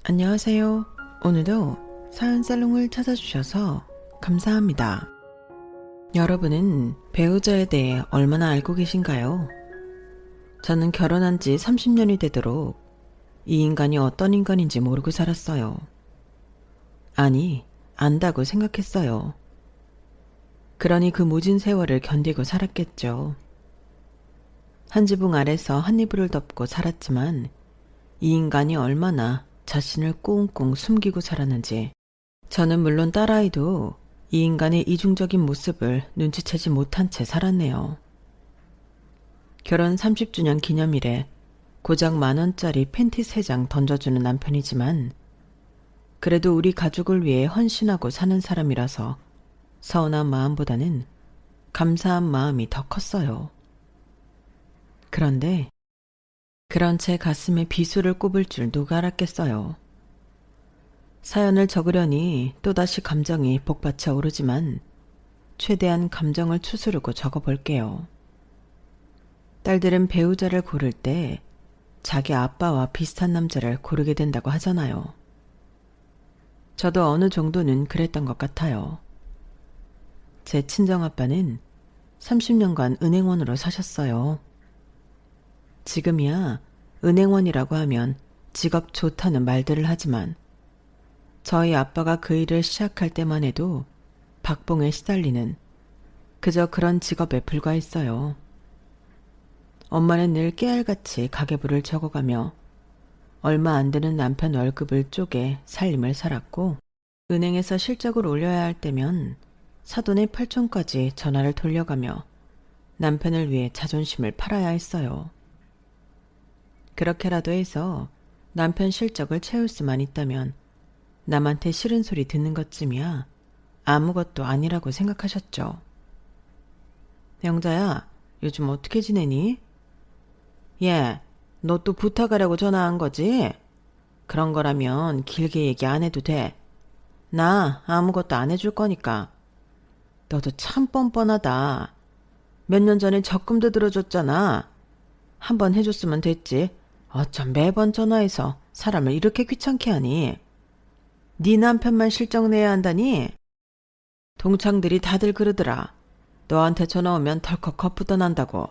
안녕하세요. 오늘도 사연살롱을 찾아주셔서 감사합니다. 여러분은 배우자에 대해 얼마나 알고 계신가요? 저는 결혼한 지 30년이 되도록 이 인간이 어떤 인간인지 모르고 살았어요. 아니, 안다고 생각했어요. 그러니 그 모진 세월을 견디고 살았겠죠. 한 지붕 아래서 한 이불을 덮고 살았지만 이 인간이 얼마나 자신을 꽁꽁 숨기고 살았는지 저는 물론 딸아이도 이 인간의 이중적인 모습을 눈치채지 못한 채 살았네요. 결혼 30주년 기념일에 고작 10,000원짜리 팬티 3장 던져주는 남편이지만 그래도 우리 가족을 위해 헌신하고 사는 사람이라서 서운한 마음보다는 감사한 마음이 더 컸어요. 그런데 그런 제 가슴에 비수를 꼽을 줄 누가 알았겠어요. 사연을 적으려니 또다시 감정이 복받쳐 오르지만 최대한 감정을 추스르고 적어볼게요. 딸들은 배우자를 고를 때 자기 아빠와 비슷한 남자를 고르게 된다고 하잖아요. 저도 어느 정도는 그랬던 것 같아요. 제 친정아빠는 30년간 은행원으로 사셨어요. 지금이야 은행원이라고 하면 직업 좋다는 말들을 하지만 저희 아빠가 그 일을 시작할 때만 해도 박봉에 시달리는 그저 그런 직업에 불과했어요. 엄마는 늘 깨알같이 가계부를 적어가며 얼마 안 되는 남편 월급을 쪼개 살림을 살았고 은행에서 실적을 올려야 할 때면 사돈의 팔촌까지 전화를 돌려가며 남편을 위해 자존심을 팔아야 했어요. 그렇게라도 해서 남편 실적을 채울 수만 있다면 남한테 싫은 소리 듣는 것쯤이야 아무것도 아니라고 생각하셨죠. 영자야, 요즘 어떻게 지내니? 예, 너 또 부탁하려고 전화한 거지? 그런 거라면 길게 얘기 안 해도 돼. 나 아무것도 안 해줄 거니까. 너도 참 뻔뻔하다. 몇 년 전에 적금도 들어줬잖아. 한번 해줬으면 됐지. 어쩜 매번 전화해서 사람을 이렇게 귀찮게 하니? 네 남편만 실적 내야 한다니? 동창들이 다들 그러더라. 너한테 전화 오면 덜컥 겁부터 난다고.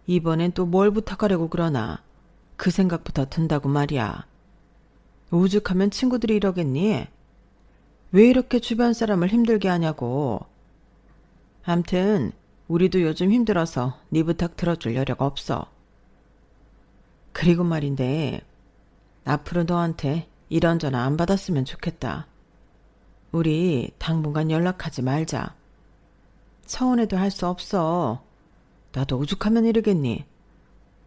이번엔 또 뭘 부탁하려고 그러나. 그 생각부터 든다고 말이야. 오죽하면 친구들이 이러겠니? 왜 이렇게 주변 사람을 힘들게 하냐고. 암튼 우리도 요즘 힘들어서 네 부탁 들어줄 여력 없어. 그리고 말인데 앞으로 너한테 이런 전화 안 받았으면 좋겠다. 우리 당분간 연락하지 말자. 서운해도 할 수 없어. 나도 오죽하면 이러겠니.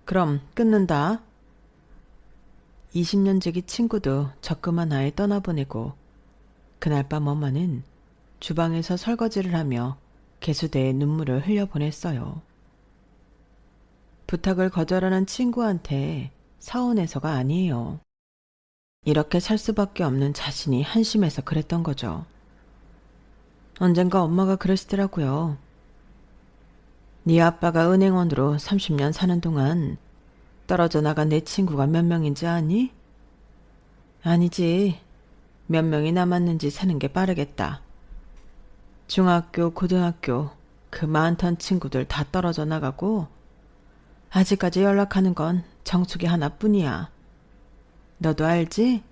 그럼 끊는다. 20년 지기 친구도 적금 하나에 떠나보내고 그날 밤 엄마는 주방에서 설거지를 하며 개수대에 눈물을 흘려보냈어요. 부탁을 거절하는 친구한테 서운해서가 아니에요. 이렇게 살 수밖에 없는 자신이 한심해서 그랬던 거죠. 언젠가 엄마가 그러시더라고요. 네 아빠가 은행원으로 30년 사는 동안 떨어져 나간 내 친구가 몇 명인지 아니? 아니지. 몇 명이 남았는지 세는 게 빠르겠다. 중학교, 고등학교 그 많던 친구들 다 떨어져 나가고 아직까지 연락하는 건 정숙이 하나뿐이야. 너도 알지?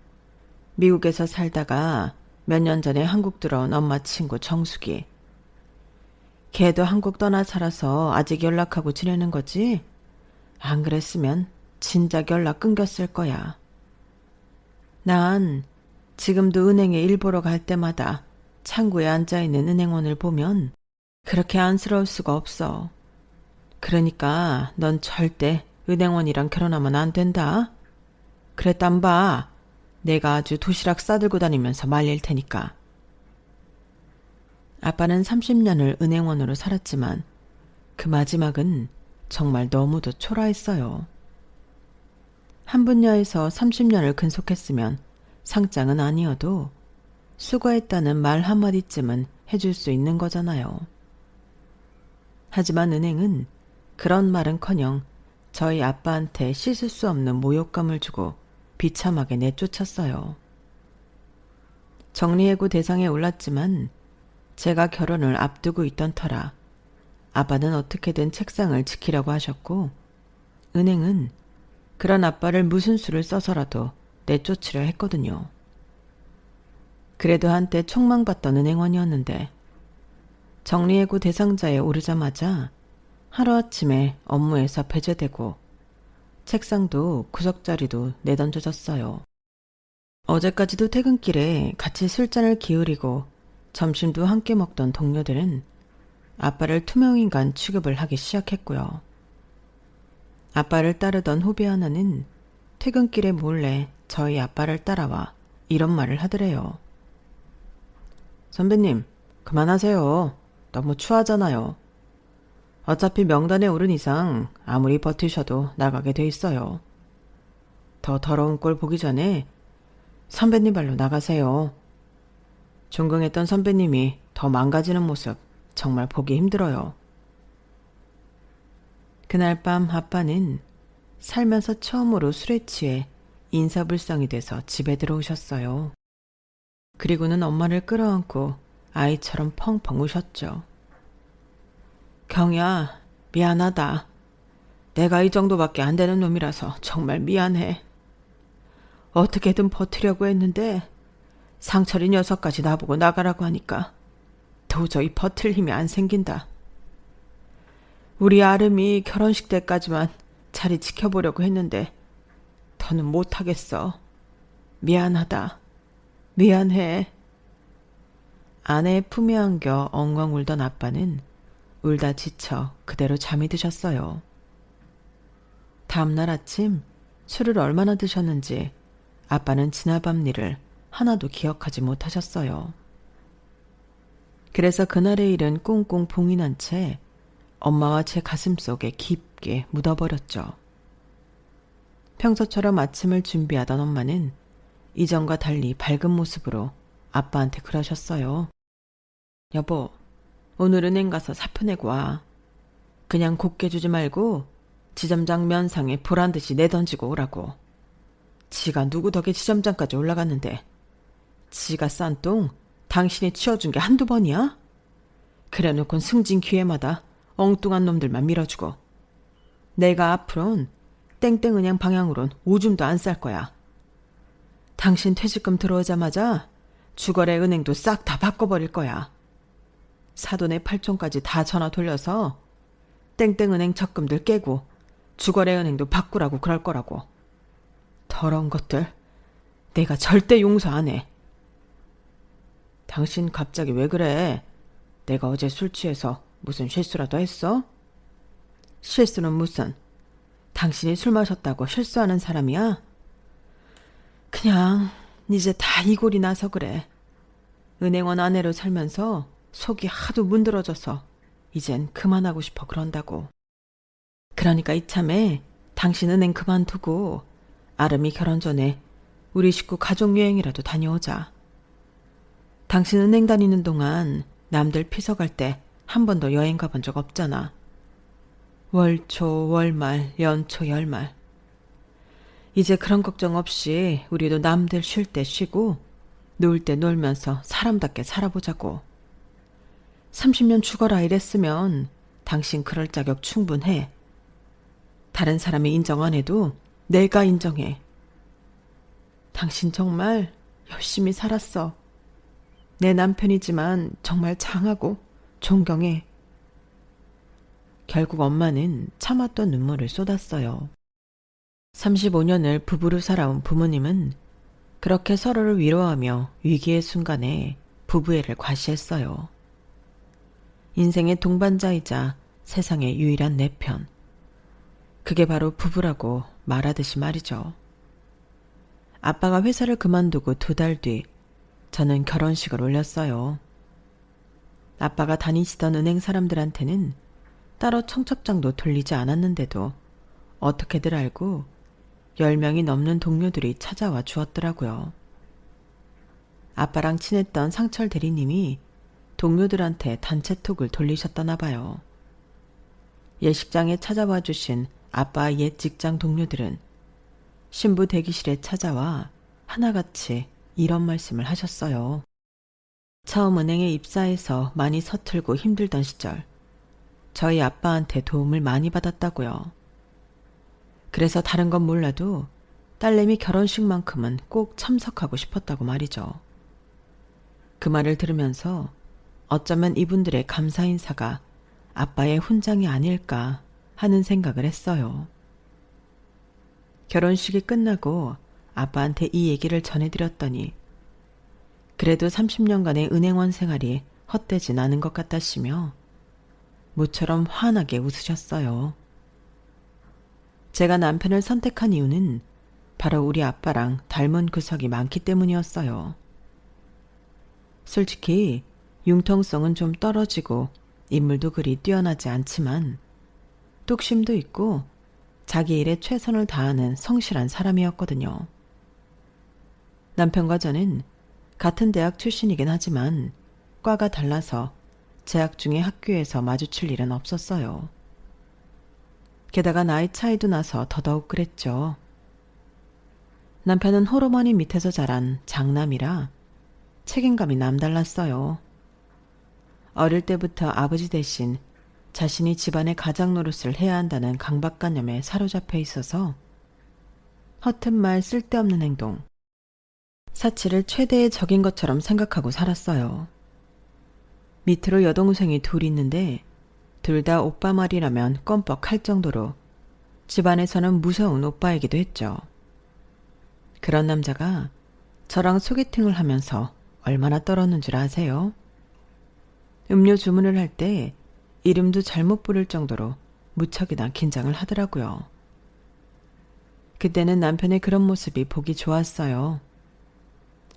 미국에서 살다가 몇 년 전에 한국 들어온 엄마 친구 정숙이. 걔도 한국 떠나 살아서 아직 연락하고 지내는 거지? 안 그랬으면 진작 연락 끊겼을 거야. 난 지금도 은행에 일 보러 갈 때마다 창구에 앉아있는 은행원을 보면 그렇게 안쓰러울 수가 없어. 그러니까 넌 절대 은행원이랑 결혼하면 안 된다. 그랬단 봐. 내가 아주 도시락 싸들고 다니면서 말릴 테니까. 아빠는 30년을 은행원으로 살았지만 그 마지막은 정말 너무도 초라했어요. 한 분야에서 30년을 근속했으면 상장은 아니어도 수고했다는 말 한마디쯤은 해줄 수 있는 거잖아요. 하지만 은행은 그런 말은커녕 저희 아빠한테 씻을 수 없는 모욕감을 주고 비참하게 내쫓았어요. 정리해고 대상에 올랐지만 제가 결혼을 앞두고 있던 터라 아빠는 어떻게든 책상을 지키려고 하셨고 은행은 그런 아빠를 무슨 수를 써서라도 내쫓으려 했거든요. 그래도 한때 촉망받던 은행원이었는데 정리해고 대상자에 오르자마자 하루아침에 업무에서 배제되고 책상도 구석자리도 내던져졌어요. 어제까지도 퇴근길에 같이 술잔을 기울이고 점심도 함께 먹던 동료들은 아빠를 투명인간 취급을 하기 시작했고요. 아빠를 따르던 후배 하나는 퇴근길에 몰래 저희 아빠를 따라와 이런 말을 하더래요. 선배님, 그만하세요. 너무 추하잖아요. 어차피 명단에 오른 이상 아무리 버티셔도 나가게 돼 있어요. 더 더러운 꼴 보기 전에 선배님 발로 나가세요. 존경했던 선배님이 더 망가지는 모습 정말 보기 힘들어요. 그날 밤 아빠는 살면서 처음으로 술에 취해 인사불성이 돼서 집에 들어오셨어요. 그리고는 엄마를 끌어안고 아이처럼 펑펑 우셨죠. 경야, 미안하다. 내가 이 정도밖에 안 되는 놈이라서 정말 미안해. 어떻게든 버티려고 했는데 상철이 녀석까지 나보고 나가라고 하니까 도저히 버틸 힘이 안 생긴다. 우리 아름이 결혼식 때까지만 자리 지켜보려고 했는데 더는 못하겠어. 미안하다. 미안해. 아내의 품에 안겨 엉엉 울던 아빠는 울다 지쳐 그대로 잠이 드셨어요. 다음날 아침 술을 얼마나 드셨는지 아빠는 지나밤 일을 하나도 기억하지 못하셨어요. 그래서 그날의 일은 꽁꽁 봉이 난 채 엄마와 제 가슴속에 깊게 묻어버렸죠. 평소처럼 아침을 준비하던 엄마는 이전과 달리 밝은 모습으로 아빠한테 그러셨어요. 여보, 오늘 은행 가서 사표 내고 와. 그냥 곱게 주지 말고 지점장 면상에 보란듯이 내던지고 오라고. 지가 누구 덕에 지점장까지 올라갔는데 지가 싼 똥 당신이 치워준 게 한두 번이야? 그래놓곤 승진 기회마다 엉뚱한 놈들만 밀어주고 내가 앞으론 땡땡은행 방향으론 오줌도 안 쌀 거야. 당신 퇴직금 들어오자마자 주거래 은행도 싹 다 바꿔버릴 거야. 사돈의 8촌까지 다 전화 돌려서 땡땡은행 적금들 깨고 주거래 은행도 바꾸라고 그럴 거라고. 더러운 것들 내가 절대 용서 안 해. 당신 갑자기 왜 그래? 내가 어제 술 취해서 무슨 실수라도 했어? 실수는 무슨? 당신이 술 마셨다고 실수하는 사람이야? 그냥 이제 다 이골이 나서 그래. 은행원 아내로 살면서 속이 하도 문드러져서 이젠 그만하고 싶어 그런다고. 그러니까 이참에 당신 은행 그만두고 아름이 결혼 전에 우리 식구 가족여행이라도 다녀오자. 당신 은행 다니는 동안 남들 피서갈 때 한 번도 여행 가본 적 없잖아. 월초, 월말, 연초, 열말. 이제 그런 걱정 없이 우리도 남들 쉴 때 쉬고 놀 때 놀면서 사람답게 살아보자고. 30년 죽어라 이랬으면 당신 그럴 자격 충분해. 다른 사람이 인정 안 해도 내가 인정해. 당신 정말 열심히 살았어. 내 남편이지만 정말 장하고 존경해. 결국 엄마는 참았던 눈물을 쏟았어요. 35년을 부부로 살아온 부모님은 그렇게 서로를 위로하며 위기의 순간에 부부애를 과시했어요. 인생의 동반자이자 세상의 유일한 내 편. 그게 바로 부부라고 말하듯이 말이죠. 아빠가 회사를 그만두고 2달 뒤 저는 결혼식을 올렸어요. 아빠가 다니시던 은행 사람들한테는 따로 청첩장도 돌리지 않았는데도 어떻게들 알고 10명이 넘는 동료들이 찾아와 주었더라고요. 아빠랑 친했던 상철 대리님이 동료들한테 단체톡을 돌리셨다나 봐요. 예식장에 찾아와 주신 아빠의 옛 직장 동료들은 신부 대기실에 찾아와 하나같이 이런 말씀을 하셨어요. 처음 은행에 입사해서 많이 서툴고 힘들던 시절 저희 아빠한테 도움을 많이 받았다고요. 그래서 다른 건 몰라도 딸내미 결혼식만큼은 꼭 참석하고 싶었다고 말이죠. 그 말을 들으면서 어쩌면 이분들의 감사 인사가 아빠의 훈장이 아닐까 하는 생각을 했어요. 결혼식이 끝나고 아빠한테 이 얘기를 전해드렸더니 그래도 30년간의 은행원 생활이 헛되진 않은 것 같다시며 모처럼 환하게 웃으셨어요. 제가 남편을 선택한 이유는 바로 우리 아빠랑 닮은 구석이 많기 때문이었어요. 솔직히 융통성은 좀 떨어지고 인물도 그리 뛰어나지 않지만 뚝심도 있고 자기 일에 최선을 다하는 성실한 사람이었거든요. 남편과 저는 같은 대학 출신이긴 하지만 과가 달라서 재학 중에 학교에서 마주칠 일은 없었어요. 게다가 나이 차이도 나서 더더욱 그랬죠. 남편은 호르몬이 밑에서 자란 장남이라 책임감이 남달랐어요. 어릴 때부터 아버지 대신 자신이 집안의 가장 노릇을 해야 한다는 강박관념에 사로잡혀 있어서 허튼 말 쓸데없는 행동, 사치를 최대의 적인 것처럼 생각하고 살았어요. 밑으로 여동생이 둘 있는데 둘 다 오빠 말이라면 껌뻑할 정도로 집안에서는 무서운 오빠이기도 했죠. 그런 남자가 저랑 소개팅을 하면서 얼마나 떨었는 줄 아세요? 음료 주문을 할 때 이름도 잘못 부를 정도로 무척이나 긴장을 하더라고요. 그때는 남편의 그런 모습이 보기 좋았어요.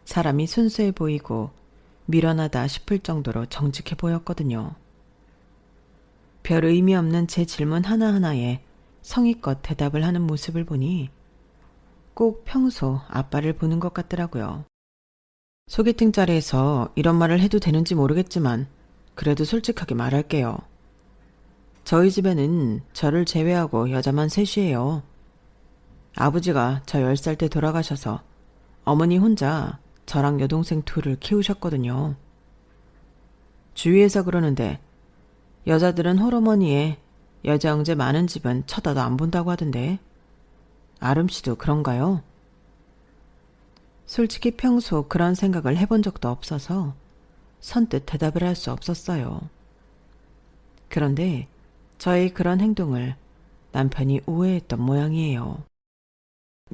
사람이 순수해 보이고 미련하다 싶을 정도로 정직해 보였거든요. 별 의미 없는 제 질문 하나하나에 성의껏 대답을 하는 모습을 보니 꼭 평소 아빠를 보는 것 같더라고요. 소개팅 자리에서 이런 말을 해도 되는지 모르겠지만 그래도 솔직하게 말할게요. 저희 집에는 저를 제외하고 여자만 셋이에요. 아버지가 저 10살 때 돌아가셔서 어머니 혼자 저랑 여동생 둘을 키우셨거든요. 주위에서 그러는데 여자들은 홀어머니에 여자 형제 많은 집은 쳐다도 안 본다고 하던데 아름 씨도 그런가요? 솔직히 평소 그런 생각을 해본 적도 없어서 선뜻 대답을 할 수 없었어요. 그런데 저의 그런 행동을 남편이 오해했던 모양이에요.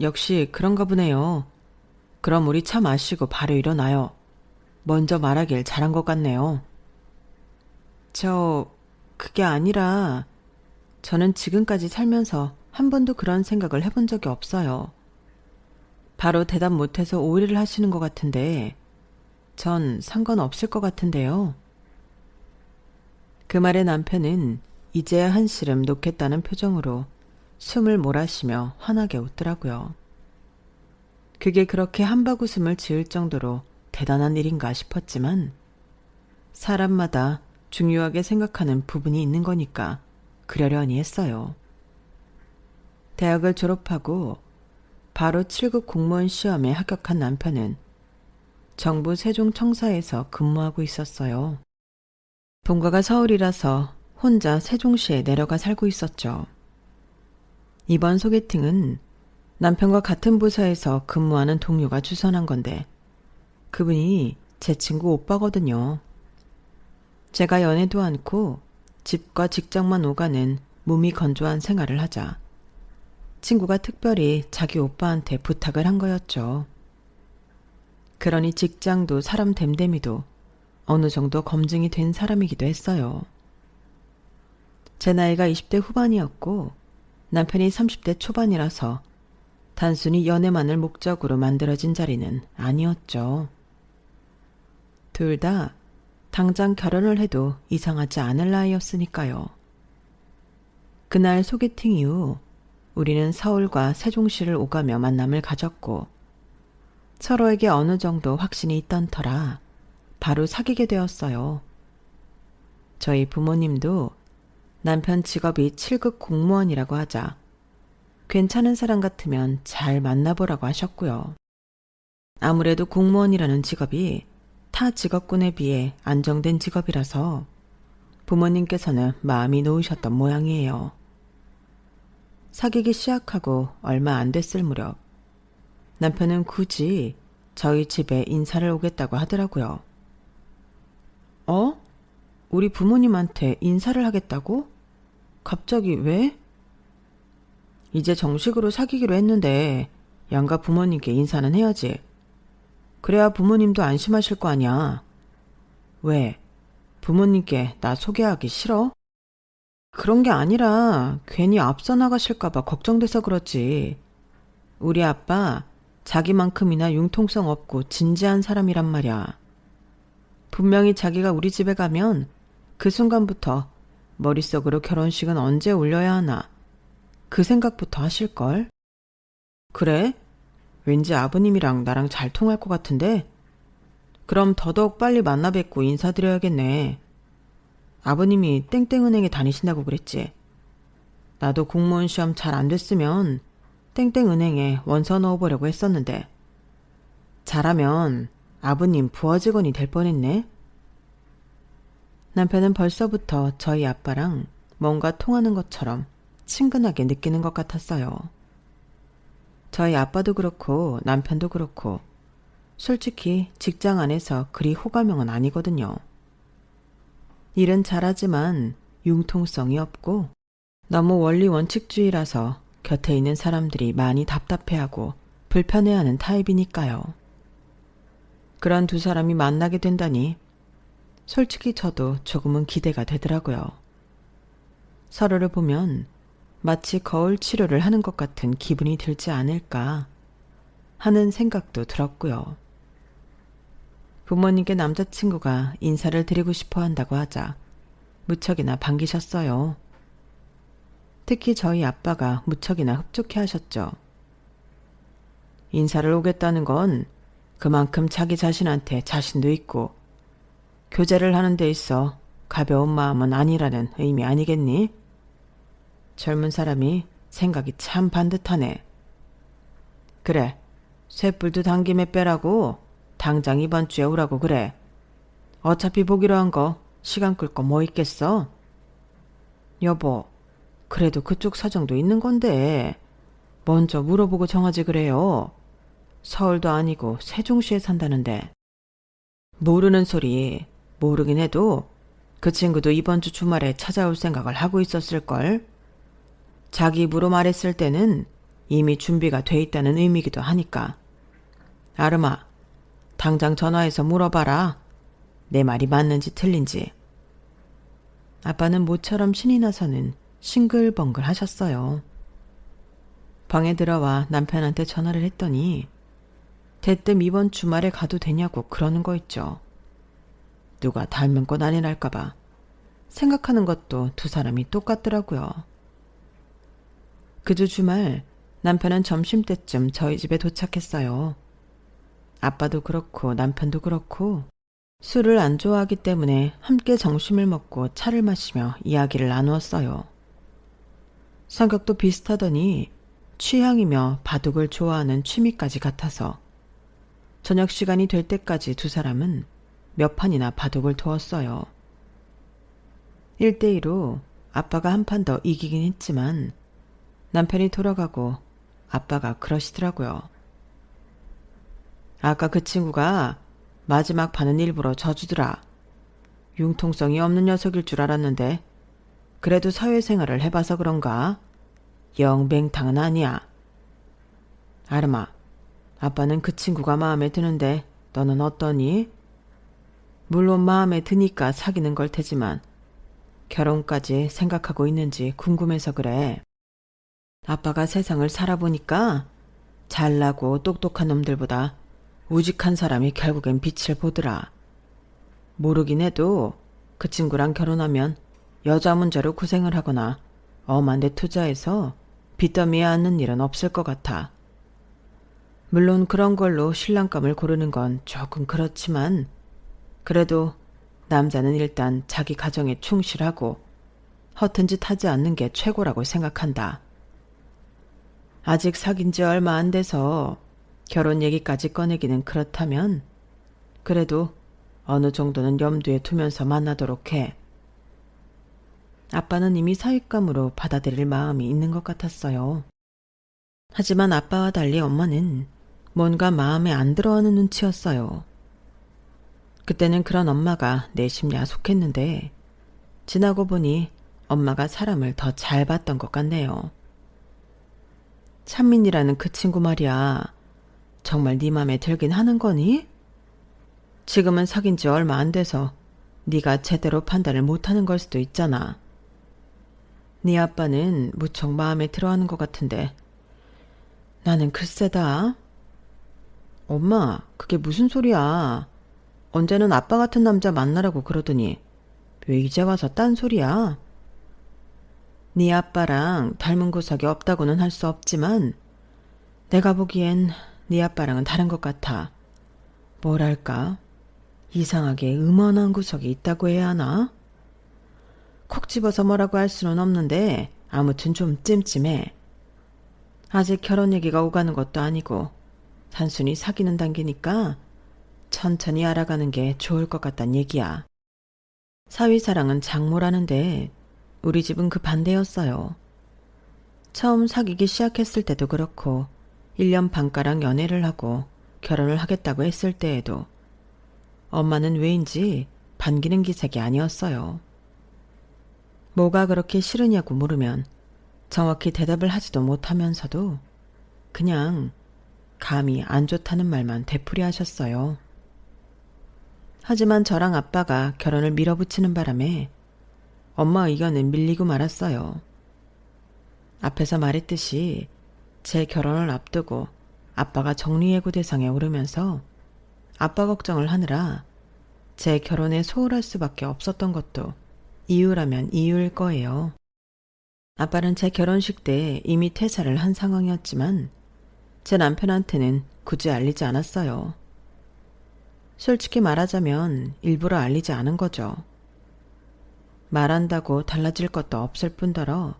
역시 그런가 보네요. 그럼 우리 차 마시고 바로 일어나요. 먼저 말하길 잘한 것 같네요. 그게 아니라 저는 지금까지 살면서 한 번도 그런 생각을 해본 적이 없어요. 바로 대답 못해서 오해를 하시는 것 같은데 전 상관없을 것 같은데요. 그 말에 남편은 이제야 한시름 놓겠다는 표정으로 숨을 몰아쉬며 환하게 웃더라고요. 그게 그렇게 한바구음을 지을 정도로 대단한 일인가 싶었지만 사람마다 중요하게 생각하는 부분이 있는 거니까 그러려니 했어요. 대학을 졸업하고 바로 7급 공무원 시험에 합격한 남편은 정부 세종청사에서 근무하고 있었어요. 본가가 서울이라서 혼자 세종시에 내려가 살고 있었죠. 이번 소개팅은 남편과 같은 부서에서 근무하는 동료가 주선한 건데 그분이 제 친구 오빠거든요. 제가 연애도 않고 집과 직장만 오가는 몸이 건조한 생활을 하자 친구가 특별히 자기 오빠한테 부탁을 한 거였죠. 그러니 직장도 사람 됨됨이도 어느 정도 검증이 된 사람이기도 했어요. 제 나이가 20대 후반이었고 남편이 30대 초반이라서 단순히 연애만을 목적으로 만들어진 자리는 아니었죠. 둘 다 당장 결혼을 해도 이상하지 않을 나이였으니까요. 그날 소개팅 이후 우리는 서울과 세종시를 오가며 만남을 가졌고 서로에게 어느 정도 확신이 있던 터라 바로 사귀게 되었어요. 저희 부모님도 남편 직업이 7급 공무원이라고 하자 괜찮은 사람 같으면 잘 만나보라고 하셨고요. 아무래도 공무원이라는 직업이 타 직업군에 비해 안정된 직업이라서 부모님께서는 마음이 놓으셨던 모양이에요. 사귀기 시작하고 얼마 안 됐을 무렵 남편은 굳이 저희 집에 인사를 오겠다고 하더라고요. 우리 부모님한테 인사를 하겠다고? 갑자기 왜? 이제 정식으로 사귀기로 했는데 양가 부모님께 인사는 해야지. 그래야 부모님도 안심하실 거 아니야. 왜? 부모님께 나 소개하기 싫어? 그런 게 아니라 괜히 앞서 나가실까봐 걱정돼서 그렇지. 우리 아빠 자기만큼이나 융통성 없고 진지한 사람이란 말이야. 분명히 자기가 우리 집에 가면 그 순간부터 머릿속으로 결혼식은 언제 올려야 하나 그 생각부터 하실걸? 그래? 왠지 아버님이랑 나랑 잘 통할 것 같은데? 그럼 더더욱 빨리 만나 뵙고 인사드려야겠네. 아버님이 땡땡은행에 다니신다고 그랬지. 나도 공무원 시험 잘 안 됐으면 땡땡은행에 원서 넣어보려고 했었는데 잘하면 아버님 부하 직원이 될 뻔했네. 남편은 벌써부터 저희 아빠랑 뭔가 통하는 것처럼 친근하게 느끼는 것 같았어요. 저희 아빠도 그렇고 남편도 그렇고 솔직히 직장 안에서 그리 호감형은 아니거든요. 일은 잘하지만 융통성이 없고 너무 원리 원칙주의라서 곁에 있는 사람들이 많이 답답해하고 불편해하는 타입이니까요. 그런 두 사람이 만나게 된다니 솔직히 저도 조금은 기대가 되더라고요. 서로를 보면 마치 거울 치료를 하는 것 같은 기분이 들지 않을까 하는 생각도 들었고요. 부모님께 남자친구가 인사를 드리고 싶어 한다고 하자 무척이나 반기셨어요. 특히 저희 아빠가 무척이나 흡족해 하셨죠. 인사를 오겠다는 건 그만큼 자기 자신한테 자신도 있고 교제를 하는 데 있어 가벼운 마음은 아니라는 의미 아니겠니? 젊은 사람이 생각이 참 반듯하네. 그래, 쇳불도 당김에 빼라고 당장 이번 주에 오라고 그래. 어차피 보기로 한 거 시간 끌 거 뭐 있겠어? 여보, 그래도 그쪽 사정도 있는 건데 먼저 물어보고 정하지 그래요. 서울도 아니고 세종시에 산다는데. 모르는 소리. 모르긴 해도 그 친구도 이번 주 주말에 찾아올 생각을 하고 있었을걸. 자기 입으로 말했을 때는 이미 준비가 돼 있다는 의미기도 하니까. 아름아, 당장 전화해서 물어봐라. 내 말이 맞는지 틀린지. 아빠는 모처럼 신이 나서는 싱글벙글 하셨어요. 방에 들어와 남편한테 전화를 했더니 대뜸 이번 주말에 가도 되냐고 그러는 거 있죠. 누가 닮은 꽃 아니랄까봐 생각하는 것도 두 사람이 똑같더라고요. 그 주 주말 남편은 점심때쯤 저희 집에 도착했어요. 아빠도 그렇고 남편도 그렇고 술을 안 좋아하기 때문에 함께 점심을 먹고 차를 마시며 이야기를 나누었어요. 성격도 비슷하더니 취향이며 바둑을 좋아하는 취미까지 같아서 저녁 시간이 될 때까지 두 사람은 몇 판이나 바둑을 두었어요. 1대2로 아빠가 한 판 더 이기긴 했지만 남편이 돌아가고 아빠가 그러시더라고요. 아까 그 친구가 마지막 판은 일부러 져주더라. 융통성이 없는 녀석일 줄 알았는데 그래도 사회생활을 해봐서 그런가? 영 맹탕은 아니야. 아름아, 아빠는 그 친구가 마음에 드는데 너는 어떠니? 물론 마음에 드니까 사귀는 걸 테지만 결혼까지 생각하고 있는지 궁금해서 그래. 아빠가 세상을 살아보니까 잘나고 똑똑한 놈들보다 우직한 사람이 결국엔 빛을 보더라. 모르긴 해도 그 친구랑 결혼하면 여자 문제로 고생을 하거나 엄한 데 투자해서 빚더미에 앉는 일은 없을 것 같아. 물론 그런 걸로 신랑감을 고르는 건 조금 그렇지만 그래도 남자는 일단 자기 가정에 충실하고 허튼 짓 하지 않는 게 최고라고 생각한다. 아직 사귄 지 얼마 안 돼서 결혼 얘기까지 꺼내기는 그렇다면 그래도 어느 정도는 염두에 두면서 만나도록 해. 아빠는 이미 사윗감으로 받아들일 마음이 있는 것 같았어요. 하지만 아빠와 달리 엄마는 뭔가 마음에 안 들어하는 눈치였어요. 그때는 그런 엄마가 내심 야속했는데 지나고 보니 엄마가 사람을 더 잘 봤던 것 같네요. 찬민이라는 그 친구 말이야. 정말 네 맘에 들긴 하는 거니? 지금은 사귄 지 얼마 안 돼서 네가 제대로 판단을 못하는 걸 수도 있잖아. 네 아빠는 무척 마음에 들어하는 것 같은데 나는 글쎄다. 엄마, 그게 무슨 소리야. 언제는 아빠 같은 남자 만나라고 그러더니 왜 이제 와서 딴소리야? 네 아빠랑 닮은 구석이 없다고는 할 수 없지만 내가 보기엔 네 아빠랑은 다른 것 같아. 뭐랄까, 이상하게 음원한 구석이 있다고 해야 하나? 콕 집어서 뭐라고 할 수는 없는데 아무튼 좀 찜찜해. 아직 결혼 얘기가 오가는 것도 아니고 단순히 사귀는 단계니까 천천히 알아가는 게 좋을 것 같단 얘기야. 사위사랑은 장모라는데 우리 집은 그 반대였어요. 처음 사귀기 시작했을 때도 그렇고 1년 반가량 연애를 하고 결혼을 하겠다고 했을 때에도 엄마는 왜인지 반기는 기색이 아니었어요. 뭐가 그렇게 싫으냐고 물으면 정확히 대답을 하지도 못하면서도 그냥 감이 안 좋다는 말만 되풀이하셨어요. 하지만 저랑 아빠가 결혼을 밀어붙이는 바람에 엄마 의견은 밀리고 말았어요. 앞에서 말했듯이 제 결혼을 앞두고 아빠가 정리해고 대상에 오르면서 아빠 걱정을 하느라 제 결혼에 소홀할 수밖에 없었던 것도 이유라면 이유일 거예요. 아빠는 제 결혼식 때 이미 퇴사를 한 상황이었지만 제 남편한테는 굳이 알리지 않았어요. 솔직히 말하자면 일부러 알리지 않은 거죠. 말한다고 달라질 것도 없을 뿐더러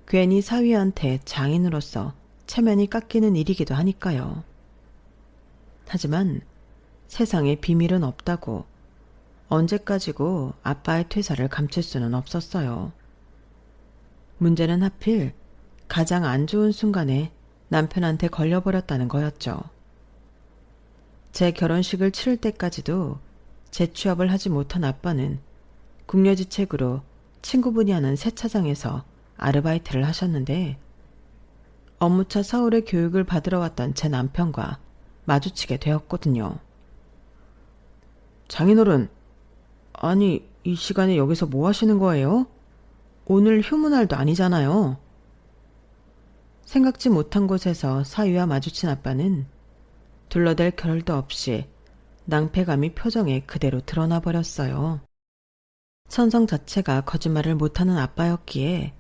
괜히 사위한테 장인으로서 체면이 깎이는 일이기도 하니까요. 하지만 세상에 비밀은 없다고 언제까지고 아빠의 퇴사를 감출 수는 없었어요. 문제는 하필 가장 안 좋은 순간에 남편한테 걸려버렸다는 거였죠. 제 결혼식을 치를 때까지도 재취업을 하지 못한 아빠는 국려지책으로 친구분이 하는 세차장에서 아르바이트를 하셨는데 업무차 서울에 교육을 받으러 왔던 제 남편과 마주치게 되었거든요. 장인어른, 아니 이 시간에 여기서 뭐 하시는 거예요? 오늘 휴무날도 아니잖아요. 생각지 못한 곳에서 사위와 마주친 아빠는 둘러댈 겨를도 없이 낭패감이 표정에 그대로 드러나 버렸어요. 선성 자체가 거짓말을 못하는 아빠였기에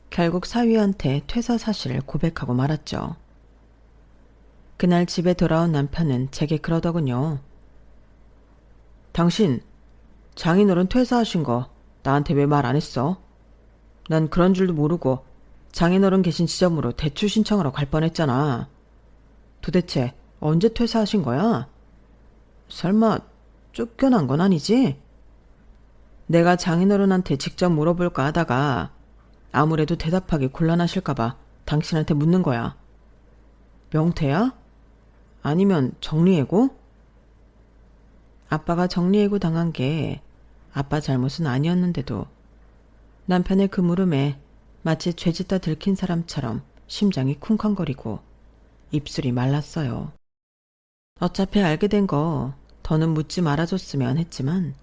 결국 사위한테 퇴사 사실을 고백하고 말았죠. 그날 집에 돌아온 남편은 제게 그러더군요. 당신 장인어른 퇴사하신 거 나한테 왜 말 안 했어? 난 그런 줄도 모르고 장인어른 계신 지점으로 대출 신청하러 갈 뻔했잖아. 도대체 언제 퇴사하신 거야? 설마 쫓겨난 건 아니지? 내가 장인어른한테 직접 물어볼까 하다가 아무래도 대답하기 곤란하실까봐 당신한테 묻는 거야. 명태야? 아니면 정리해고? 아빠가 정리해고 당한 게 아빠 잘못은 아니었는데도 남편의 그 물음에 마치 죄짓다 들킨 사람처럼 심장이 쿵쾅거리고 입술이 말랐어요. 어차피 알게 된 거 더는 묻지 말아줬으면 했지만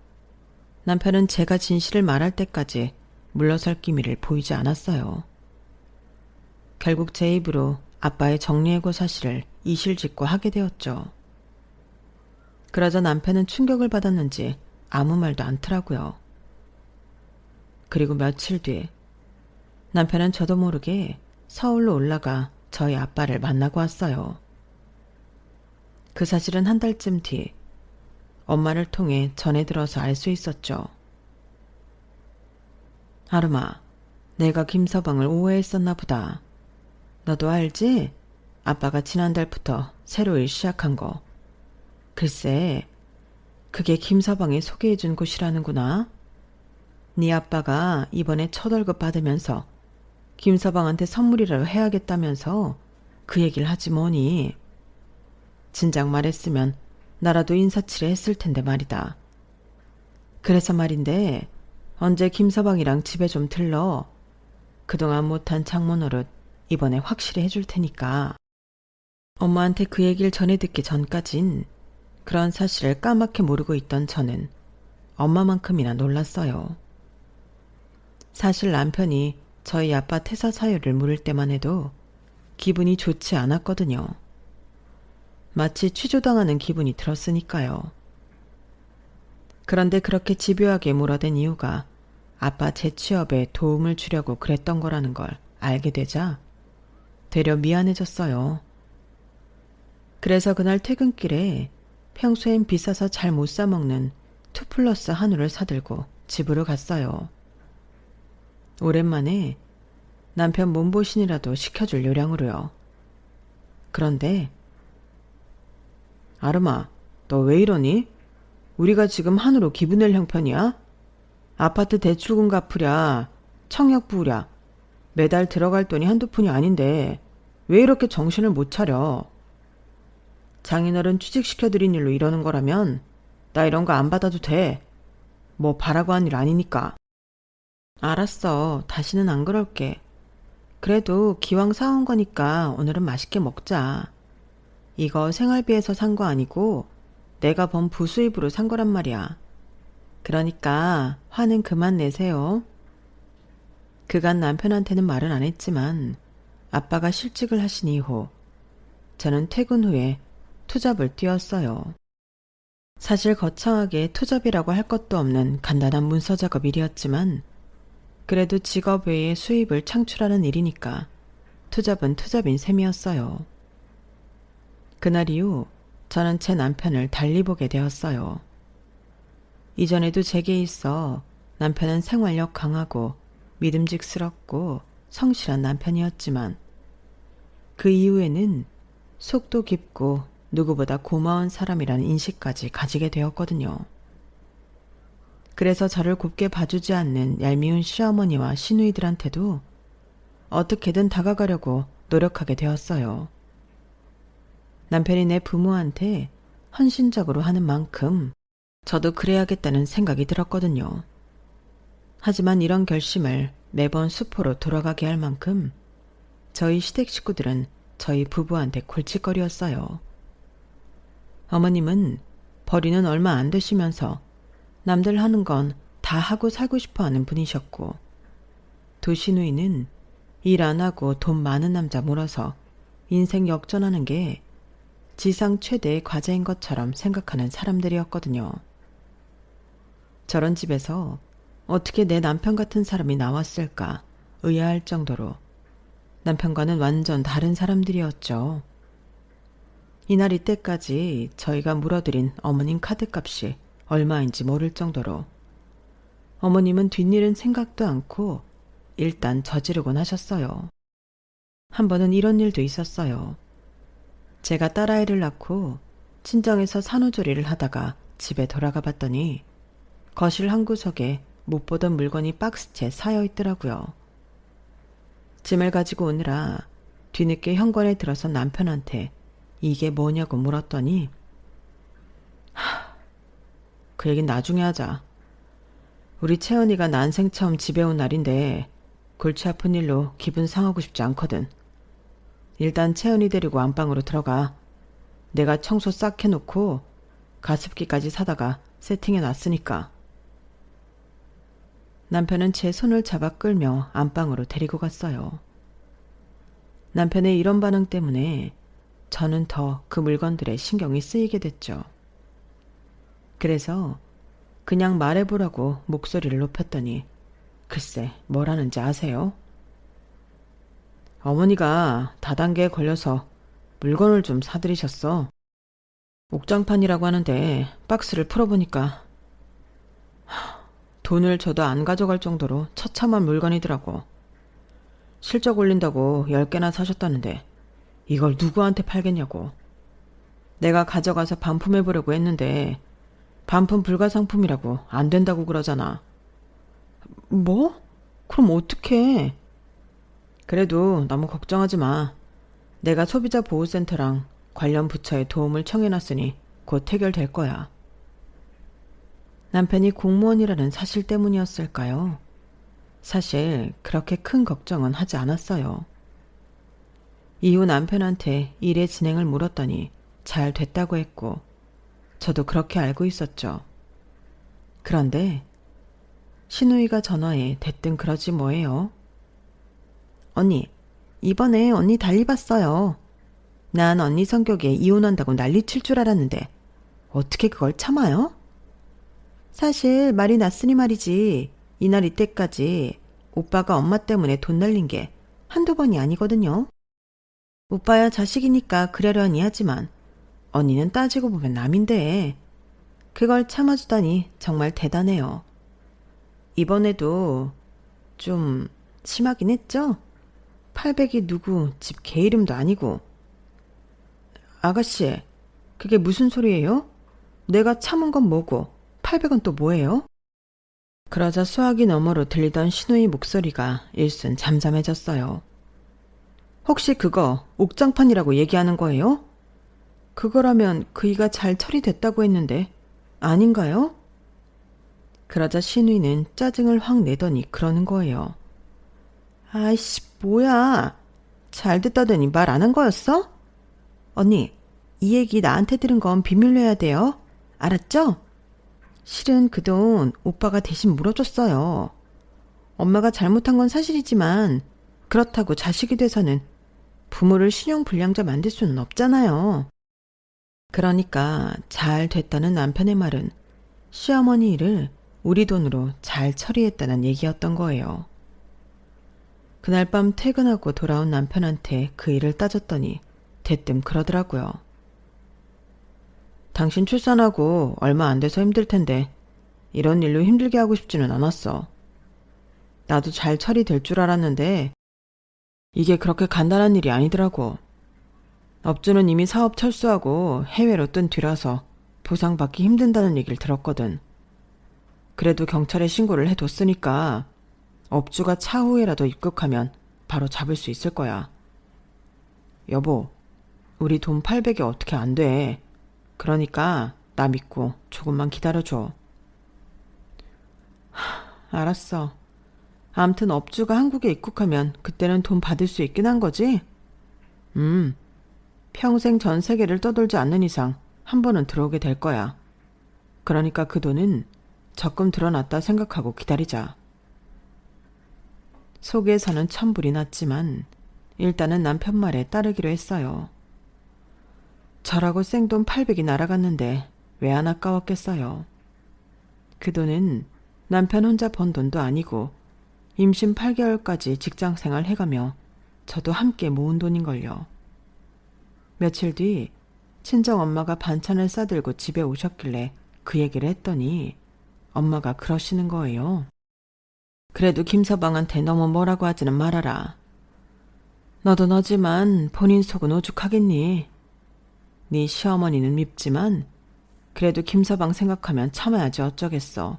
남편은 제가 진실을 말할 때까지 물러설 기미를 보이지 않았어요. 결국 제 입으로 아빠의 정리해고 사실을 이실직고 하게 되었죠. 그러자 남편은 충격을 받았는지 아무 말도 않더라고요. 그리고 며칠 뒤 남편은 저도 모르게 서울로 올라가 저희 아빠를 만나고 왔어요. 그 사실은 한 달쯤 뒤 엄마를 통해 전해 들어서 알 수 있었죠. 아름아, 내가 김서방을 오해했었나 보다. 너도 알지? 아빠가 지난달부터 새로 일 시작한 거. 글쎄, 그게 김서방이 소개해준 곳이라는구나. 네 아빠가 이번에 첫 월급 받으면서 김서방한테 선물이라도 해야겠다면서 그 얘기를 하지 뭐니. 진작 말했으면 나라도 인사치레 했을 텐데 말이다. 그래서 말인데 언제 김서방이랑 집에 좀 들러. 그동안 못한 장모 노릇 이번에 확실히 해줄 테니까. 엄마한테 그 얘기를 전해 듣기 전까진 그런 사실을 까맣게 모르고 있던 저는 엄마만큼이나 놀랐어요. 사실 남편이 저희 아빠 퇴사 사유를 물을 때만 해도 기분이 좋지 않았거든요. 마치 취조당하는 기분이 들었으니까요. 그런데 그렇게 집요하게 물어댄 이유가 아빠 재취업에 도움을 주려고 그랬던 거라는 걸 알게 되자 되려 미안해졌어요. 그래서 그날 퇴근길에 평소엔 비싸서 잘 못 사먹는 2플러스 한우를 사들고 집으로 갔어요. 오랜만에 남편 몸보신이라도 시켜줄 요량으로요. 그런데 아름아, 너 왜 이러니? 우리가 지금 한우로 기분 낼 형편이야? 아파트 대출금 갚으랴, 청약 부으랴, 매달 들어갈 돈이 한두 푼이 아닌데 왜 이렇게 정신을 못 차려? 장인어른 취직시켜드린 일로 이러는 거라면 나 이런 거 안 받아도 돼. 뭐 바라고 한 일 아니니까. 알았어. 다시는 안 그럴게. 그래도 기왕 사온 거니까 오늘은 맛있게 먹자. 이거 생활비에서 산 거 아니고 내가 번 부수입으로 산 거란 말이야. 그러니까 화는 그만 내세요. 그간 남편한테는 말은 안 했지만 아빠가 실직을 하신 이후 저는 퇴근 후에 투잡을 뛰었어요. 사실 거창하게 투잡이라고 할 것도 없는 간단한 문서 작업 일이었지만 그래도 직업 외에 수입을 창출하는 일이니까 투잡은 투잡인 셈이었어요. 그날 이후 저는 제 남편을 달리 보게 되었어요. 이전에도 제게 있어 남편은 생활력 강하고 믿음직스럽고 성실한 남편이었지만 그 이후에는 속도 깊고 누구보다 고마운 사람이라는 인식까지 가지게 되었거든요. 그래서 저를 곱게 봐주지 않는 얄미운 시어머니와 시누이들한테도 어떻게든 다가가려고 노력하게 되었어요. 남편이 내 부모한테 헌신적으로 하는 만큼 저도 그래야겠다는 생각이 들었거든요. 하지만 이런 결심을 매번 수포로 돌아가게 할 만큼 저희 시댁 식구들은 저희 부부한테 골칫거리였어요. 어머님은 벌이는 얼마 안 되시면서 남들 하는 건 다 하고 살고 싶어 하는 분이셨고 두 시누이는 일 안 하고 돈 많은 남자 몰아서 인생 역전하는 게 지상 최대의 과제인 것처럼 생각하는 사람들이었거든요. 저런 집에서 어떻게 내 남편 같은 사람이 나왔을까 의아할 정도로 남편과는 완전 다른 사람들이었죠. 이날 이때까지 저희가 물어드린 어머님 카드값이 얼마인지 모를 정도로 어머님은 뒷일은 생각도 않고 일단 저지르곤 하셨어요. 한 번은 이런 일도 있었어요. 제가 딸아이를 낳고 친정에서 산후조리를 하다가 집에 돌아가 봤더니 거실 한 구석에 못 보던 물건이 박스채 쌓여 있더라고요. 짐을 가지고 오느라 뒤늦게 현관에 들어서 남편한테 이게 뭐냐고 물었더니 그 얘긴 나중에 하자. 우리 채연이가 난생 처음 집에 온 날인데 골치 아픈 일로 기분 상하고 싶지 않거든. 일단 채연이 데리고 안방으로 들어가. 내가 청소 싹 해놓고 가습기까지 사다가 세팅해 놨으니까. 남편은 제 손을 잡아 끌며 안방으로 데리고 갔어요. 남편의 이런 반응 때문에 저는 더 그 물건들에 신경이 쓰이게 됐죠. 그래서 그냥 말해보라고 목소리를 높였더니 글쎄 뭘 하는지 아세요? 어머니가 다단계에 걸려서 물건을 좀 사들이셨어. 옥장판이라고 하는데 박스를 풀어보니까 돈을 줘도 안 가져갈 정도로 처참한 물건이더라고. 실적 올린다고 10개나 사셨다는데 이걸 누구한테 팔겠냐고. 내가 가져가서 반품해보려고 했는데 반품 불가상품이라고 안 된다고 그러잖아. 뭐? 그럼 어떡해? 그래도 너무 걱정하지 마. 내가 소비자보호센터랑 관련 부처에 도움을 청해놨으니 곧 해결될 거야. 남편이 공무원이라는 사실 때문이었을까요? 사실 그렇게 큰 걱정은 하지 않았어요. 이후 남편한테 일의 진행을 물었더니 잘 됐다고 했고 저도 그렇게 알고 있었죠. 그런데 신우이가 전화해 대뜸 그러지 뭐예요. 언니, 이번에 언니 달리 봤어요. 난 언니 성격에 이혼한다고 난리칠 줄 알았는데 어떻게 그걸 참아요? 사실 말이 났으니 말이지 이날 이때까지 오빠가 엄마 때문에 돈 날린 게 한두 번이 아니거든요. 오빠야 자식이니까 그러려니 하지만 언니는 따지고 보면 남인데 그걸 참아주다니 정말 대단해요. 이번에도 좀 심하긴 했죠? 800이 누구 집 개 이름도 아니고. 아가씨, 그게 무슨 소리예요? 내가 참은 건 뭐고 800은 또 뭐예요? 그러자 수화기 너머로 들리던 신우의 목소리가 일순 잠잠해졌어요. 혹시 그거 옥장판이라고 얘기하는 거예요? 그거라면 그이가 잘 처리됐다고 했는데 아닌가요? 그러자 신우이는 짜증을 확 내더니 그러는 거예요. 아이씨, 뭐야. 잘 됐다더니 말 안 한 거였어? 언니, 이 얘기 나한테 들은 건 비밀로 해야 돼요. 알았죠? 실은 그 돈 오빠가 대신 물어줬어요. 엄마가 잘못한 건 사실이지만 그렇다고 자식이 돼서는 부모를 신용불량자 만들 수는 없잖아요. 그러니까 잘 됐다는 남편의 말은 시어머니 일을 우리 돈으로 잘 처리했다는 얘기였던 거예요. 그날 밤 퇴근하고 돌아온 남편한테 그 일을 따졌더니 대뜸 그러더라고요. 당신 출산하고 얼마 안 돼서 힘들 텐데 이런 일로 힘들게 하고 싶지는 않았어. 나도 잘 처리될 줄 알았는데 이게 그렇게 간단한 일이 아니더라고. 업주는 이미 사업 철수하고 해외로 뜬 뒤라서 보상받기 힘든다는 얘기를 들었거든. 그래도 경찰에 신고를 해뒀으니까 업주가 차후에라도 입국하면 바로 잡을 수 있을 거야. 여보, 우리 돈 800이 어떻게 안 돼. 그러니까 나 믿고 조금만 기다려줘. 알았어. 암튼 업주가 한국에 입국하면 그때는 돈 받을 수 있긴 한 거지? 평생 전 세계를 떠돌지 않는 이상 한 번은 들어오게 될 거야. 그러니까 그 돈은 적금 들어놨다 생각하고 기다리자. 속에서는 천불이 났지만 일단은 남편 말에 따르기로 했어요. 저라고 생돈 800이 날아갔는데 왜 안 아까웠겠어요. 그 돈은 남편 혼자 번 돈도 아니고 임신 8개월까지 직장생활 해가며 저도 함께 모은 돈인걸요. 며칠 뒤 친정엄마가 반찬을 싸들고 집에 오셨길래 그 얘기를 했더니 엄마가 그러시는 거예요. 그래도 김서방한테 너무 뭐라고 하지는 말아라. 너도 너지만 본인 속은 오죽하겠니? 네 시어머니는 밉지만 그래도 김서방 생각하면 참아야지 어쩌겠어.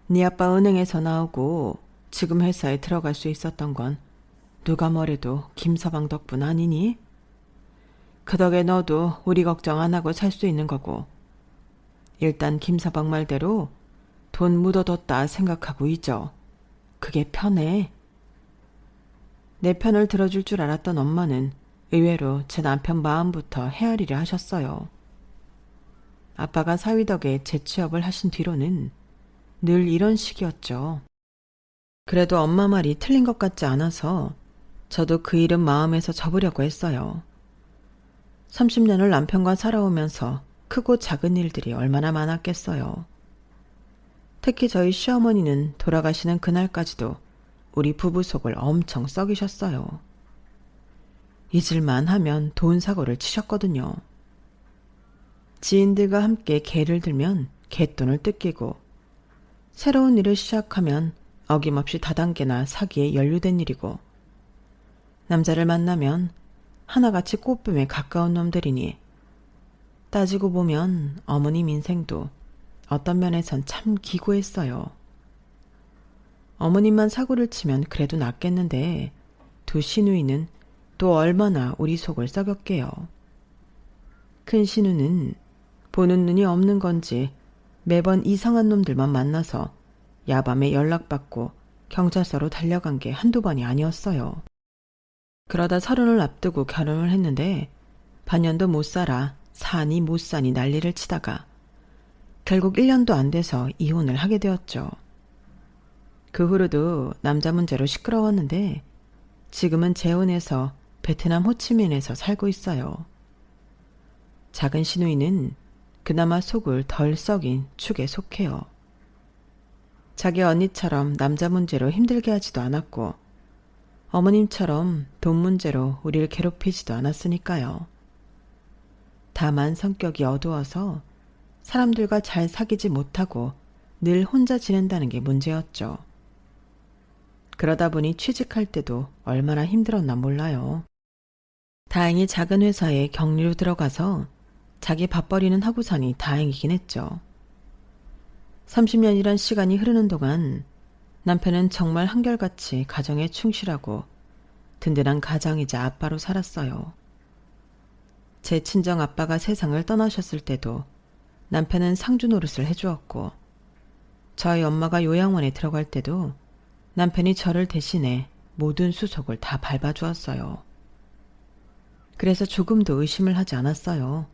네 아빠 은행에서 나오고 지금 회사에 들어갈 수 있었던 건 누가 뭐래도 김서방 덕분 아니니? 그 덕에 너도 우리 걱정 안 하고 살 수 있는 거고. 일단 김서방 말대로 돈 묻어뒀다 생각하고 잊어. 그게 편해. 내 편을 들어줄 줄 알았던 엄마는 의외로 제 남편 마음부터 헤아리려 하셨어요. 아빠가 사위 덕에 재취업을 하신 뒤로는 늘 이런 식이었죠. 그래도 엄마 말이 틀린 것 같지 않아서 저도 그 일은 마음에서 접으려고 했어요. 30년을 남편과 살아오면서 크고 작은 일들이 얼마나 많았겠어요. 특히 저희 시어머니는 돌아가시는 그날까지도 우리 부부 속을 엄청 썩이셨어요. 잊을만 하면 돈 사고를 치셨거든요. 지인들과 함께 개를 들면 갯돈을 뜯기고 새로운 일을 시작하면 어김없이 다단계나 사기에 연루된 일이고 남자를 만나면 하나같이 꽃뱀에 가까운 놈들이니 따지고 보면 어머님 인생도 어떤 면에선 참 기고했어요. 어머님만 사고를 치면 그래도 낫겠는데 두 시누이는 또 얼마나 우리 속을 썩였게요. 큰 시누는 보는 눈이 없는 건지 매번 이상한 놈들만 만나서 야밤에 연락받고 경찰서로 달려간 게 한두 번이 아니었어요. 그러다 30을 앞두고 결혼을 했는데 반년도 못 살아 사니 못 사니 난리를 치다가 결국 1년도 안 돼서 이혼을 하게 되었죠. 그 후로도 남자 문제로 시끄러웠는데 지금은 재혼해서 베트남 호치민에서 살고 있어요. 작은 시누이는 그나마 속을 덜 썩인 축에 속해요. 자기 언니처럼 남자 문제로 힘들게 하지도 않았고 어머님처럼 돈 문제로 우리를 괴롭히지도 않았으니까요. 다만 성격이 어두워서 사람들과 잘 사귀지 못하고 늘 혼자 지낸다는 게 문제였죠. 그러다 보니 취직할 때도 얼마나 힘들었나 몰라요. 다행히 작은 회사에 격리로 들어가서 자기 밥벌이는 하고 사니 다행이긴 했죠. 30년이란 시간이 흐르는 동안 남편은 정말 한결같이 가정에 충실하고 든든한 가장이자 아빠로 살았어요. 제 친정 아빠가 세상을 떠나셨을 때도 남편은 상주 노릇을 해주었고 저희 엄마가 요양원에 들어갈 때도 남편이 저를 대신해 모든 수속을 다 밟아주었어요. 그래서 조금도 의심을 하지 않았어요.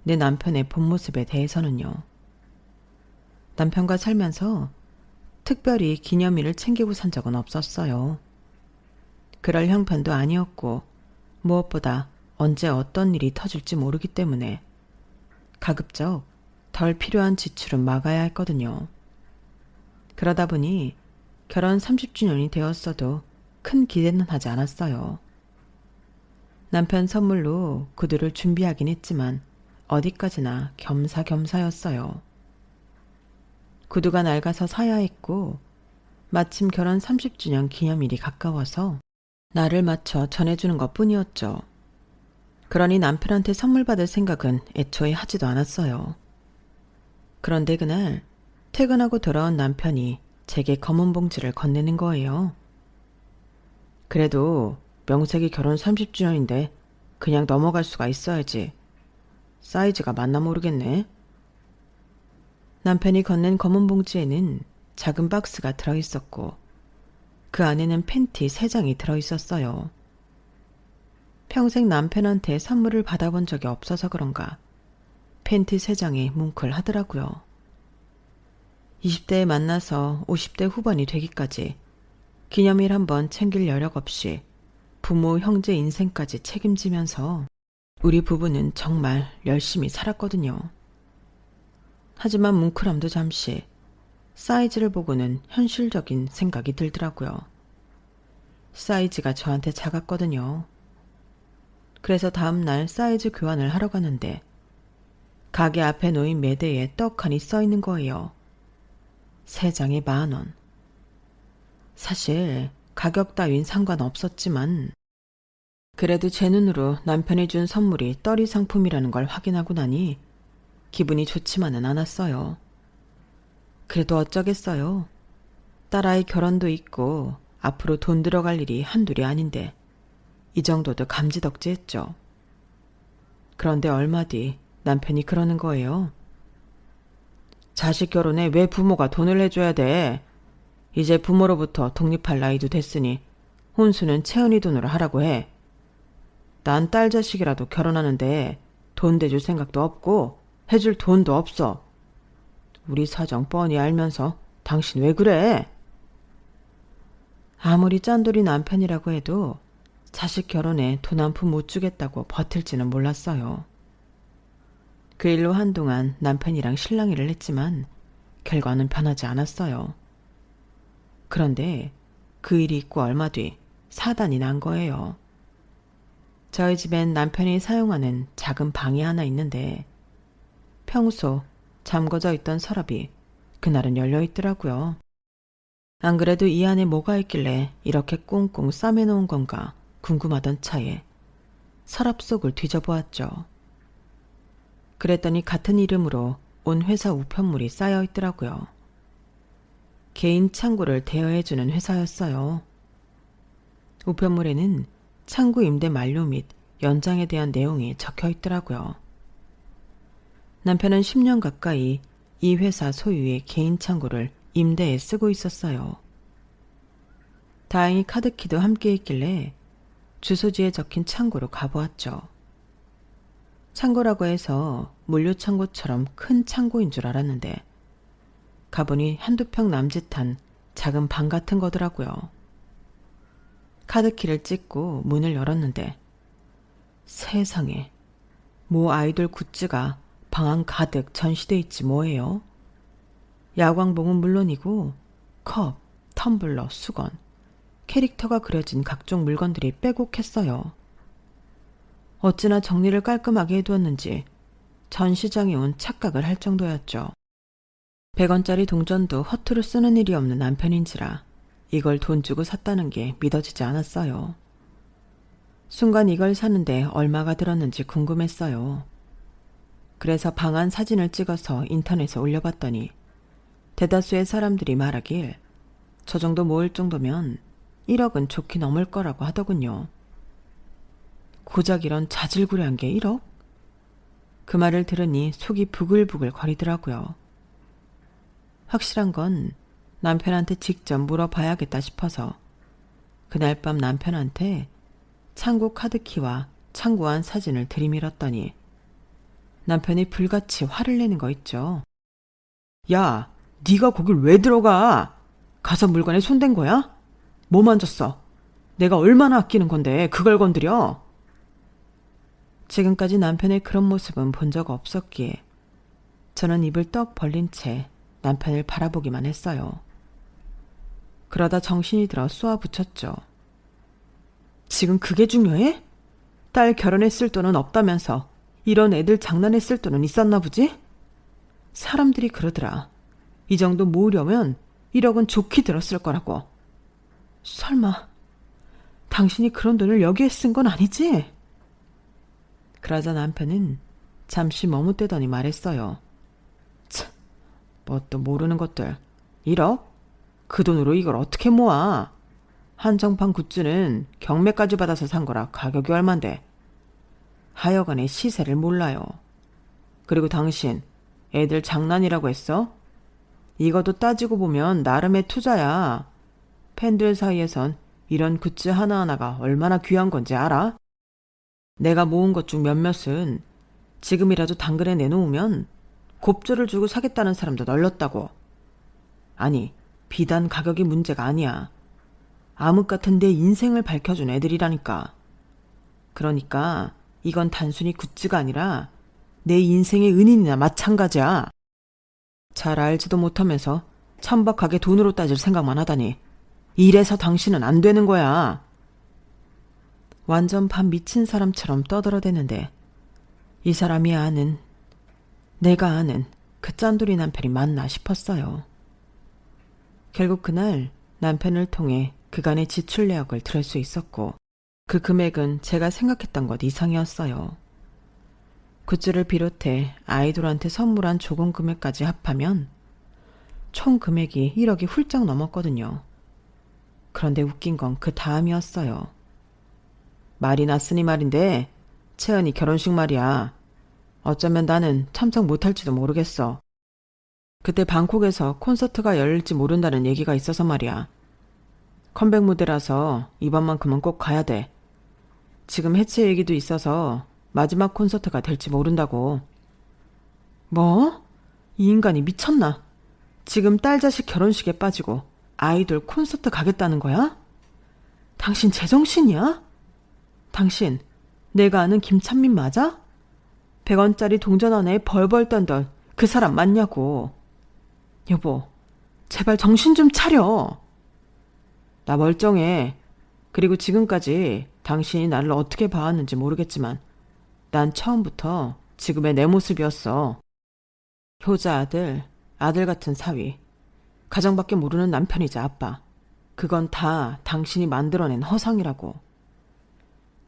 내 남편의 본 모습에 대해서는요. 남편과 살면서 특별히 기념일을 챙기고 산 적은 없었어요. 그럴 형편도 아니었고 무엇보다 언제 어떤 일이 터질지 모르기 때문에 가급적 덜 필요한 지출은 막아야 했거든요. 그러다 보니 결혼 30주년이 되었어도 큰 기대는 하지 않았어요. 남편 선물로 구두를 준비하긴 했지만 어디까지나 겸사겸사였어요. 구두가 낡아서 사야 했고 마침 결혼 30주년 기념일이 가까워서 날을 맞춰 전해주는 것뿐이었죠. 그러니 남편한테 선물 받을 생각은 애초에 하지도 않았어요. 그런데 그날 퇴근하고 돌아온 남편이 제게 검은 봉지를 건네는 거예요. 그래도 명색이 결혼 30주년인데 그냥 넘어갈 수가 있어야지. 사이즈가 맞나 모르겠네. 남편이 건넨 검은 봉지에는 작은 박스가 들어있었고 그 안에는 팬티 3장이 들어있었어요. 평생 남편한테 선물을 받아본 적이 없어서 그런가 팬티 3장이 뭉클하더라고요. 20대에 만나서 50대 후반이 되기까지 기념일 한번 챙길 여력 없이 부모, 형제 인생까지 책임지면서 우리 부부는 정말 열심히 살았거든요. 하지만 뭉클함도 잠시 사이즈를 보고는 현실적인 생각이 들더라고요. 사이즈가 저한테 작았거든요. 그래서 다음날 사이즈 교환을 하러 가는데 가게 앞에 놓인 매대에 떡하니 써있는 거예요. 3장에 10,000원. 사실 가격 따윈 상관없었지만 그래도 제 눈으로 남편이 준 선물이 떨이 상품이라는 걸 확인하고 나니 기분이 좋지만은 않았어요. 그래도 어쩌겠어요. 딸아이 결혼도 있고 앞으로 돈 들어갈 일이 한둘이 아닌데 이 정도도 감지덕지했죠. 그런데 얼마 뒤 남편이 그러는 거예요. 자식 결혼에 왜 부모가 돈을 내줘야 돼? 이제 부모로부터 독립할 나이도 됐으니 혼수는 채은이 돈으로 하라고 해. 난 딸 자식이라도 결혼하는데 돈 대줄 생각도 없고 해줄 돈도 없어. 우리 사정 뻔히 알면서 당신 왜 그래? 아무리 짠돌이 남편이라고 해도 자식 결혼에 돈 한 푼 못 주겠다고 버틸지는 몰랐어요. 그 일로 한동안 남편이랑 실랑이를 했지만 결과는 변하지 않았어요. 그런데 그 일이 있고 얼마 뒤 사단이 난 거예요. 저희 집엔 남편이 사용하는 작은 방이 하나 있는데 평소 잠궈져 있던 서랍이 그날은 열려 있더라고요. 안 그래도 이 안에 뭐가 있길래 이렇게 꽁꽁 싸매놓은 건가 궁금하던 차에 서랍 속을 뒤져보았죠. 그랬더니 같은 이름으로 온 회사 우편물이 쌓여 있더라고요. 개인 창고를 대여해주는 회사였어요. 우편물에는 창고 임대 만료 및 연장에 대한 내용이 적혀 있더라고요. 남편은 10년 가까이 이 회사 소유의 개인 창고를 임대에 쓰고 있었어요. 다행히 카드키도 함께 있길래 주소지에 적힌 창고로 가보았죠. 창고라고 해서 물류창고처럼 큰 창고인 줄 알았는데 가보니 한두 평 남짓한 작은 방 같은 거더라고요. 카드키를 찍고 문을 열었는데 세상에, 모 아이돌 굿즈가 방 안 가득 전시돼 있지 뭐예요. 야광봉은 물론이고 컵, 텀블러, 수건, 캐릭터가 그려진 각종 물건들이 빼곡했어요. 어찌나 정리를 깔끔하게 해두었는지 전시장에 온 착각을 할 정도였죠. 100원짜리 동전도 허투루 쓰는 일이 없는 남편인지라 이걸 돈 주고 샀다는 게 믿어지지 않았어요. 순간 이걸 사는데 얼마가 들었는지 궁금했어요. 그래서 방 안 사진을 찍어서 인터넷에 올려봤더니 대다수의 사람들이 말하길 저 정도 모을 정도면 1억은 좋게 넘을 거라고 하더군요. 고작 이런 자질구레한 게 1억? 그 말을 들으니 속이 부글부글 거리더라고요. 확실한 건 남편한테 직접 물어봐야겠다 싶어서 그날 밤 남편한테 창고 카드키와 창고 안 사진을 들이밀었더니 남편이 불같이 화를 내는 거 있죠. 야, 네가 거길 왜 들어가? 가서 물건에 손댄 거야? 뭐 만졌어? 내가 얼마나 아끼는 건데 그걸 건드려? 지금까지 남편의 그런 모습은 본 적 없었기에 저는 입을 떡 벌린 채 남편을 바라보기만 했어요. 그러다 정신이 들어 쏘아붙였죠. 지금 그게 중요해? 딸 결혼했을 돈은 없다면서 이런 애들 장난했을 돈은 있었나 보지? 사람들이 그러더라. 이 정도 모으려면 1억은 좋게 들었을 거라고. 설마 당신이 그런 돈을 여기에 쓴 건 아니지? 그러자 남편은 잠시 머뭇대더니 말했어요. 참, 뭣도 모르는 것들. 1억? 그 돈으로 이걸 어떻게 모아? 한정판 굿즈는 경매까지 받아서 산 거라 가격이 얼만데. 하여간에 시세를 몰라요. 그리고 당신 애들 장난이라고 했어? 이것도 따지고 보면 나름의 투자야. 팬들 사이에선 이런 굿즈 하나하나가 얼마나 귀한 건지 알아? 내가 모은 것 중 몇몇은 지금이라도 당근에 내놓으면 곱절을 주고 사겠다는 사람도 널렸다고. 아니, 비단 가격이 문제가 아니야. 암흑 같은 내 인생을 밝혀준 애들이라니까. 그러니까 이건 단순히 굿즈가 아니라 내 인생의 은인이나 마찬가지야. 잘 알지도 못하면서 천박하게 돈으로 따질 생각만 하다니. 이래서 당신은 안 되는 거야. 완전 반 미친 사람처럼 떠들어대는데 이 사람이 아는, 내가 아는 그 짠돌이 남편이 맞나 싶었어요. 결국 그날 남편을 통해 그간의 지출 내역을 들을 수 있었고 그 금액은 제가 생각했던 것 이상이었어요. 굿즈를 비롯해 아이돌한테 선물한 조금 금액까지 합하면 총 금액이 1억이 훌쩍 넘었거든요. 그런데 웃긴 건 그 다음이었어요. 말이 났으니 말인데 채연이 결혼식 말이야. 어쩌면 나는 참석 못할지도 모르겠어. 그때 방콕에서 콘서트가 열릴지 모른다는 얘기가 있어서 말이야. 컴백 무대라서 이번만큼은 꼭 가야 돼. 지금 해체 얘기도 있어서 마지막 콘서트가 될지 모른다고. 뭐? 이 인간이 미쳤나? 지금 딸 자식 결혼식에 빠지고 아이돌 콘서트 가겠다는 거야? 당신 제정신이야? 당신 내가 아는 김찬민 맞아? 100원짜리 동전 안에 벌벌 떤던 그 사람 맞냐고. 여보, 제발 정신 좀 차려. 나 멀쩡해. 그리고 지금까지 당신이 나를 어떻게 봐왔는지 모르겠지만 난 처음부터 지금의 내 모습이었어. 효자 아들, 아들 같은 사위, 가정밖에 모르는 남편이자 아빠. 그건 다 당신이 만들어낸 허상이라고.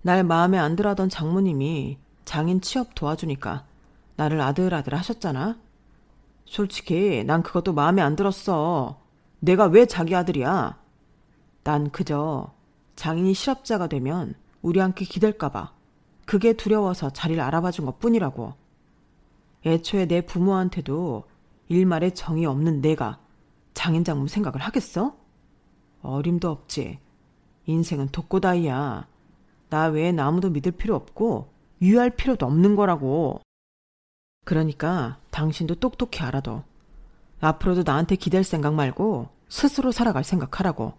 날 마음에 안 들어하던 장모님이 장인 취업 도와주니까 나를 아들아들 하셨잖아. 솔직히 난 그것도 마음에 안 들었어. 내가 왜 자기 아들이야? 난 그저 장인이 실업자가 되면 우리 함께 기댈까봐 그게 두려워서 자리를 알아봐 준 것뿐이라고. 애초에 내 부모한테도 일말에 정이 없는 내가 장인 장모 생각을 하겠어? 어림도 없지. 인생은 독고다이야. 나 외엔 아무도 믿을 필요 없고 유의할 필요도 없는 거라고. 그러니까 당신도 똑똑히 알아둬. 앞으로도 나한테 기댈 생각 말고 스스로 살아갈 생각하라고.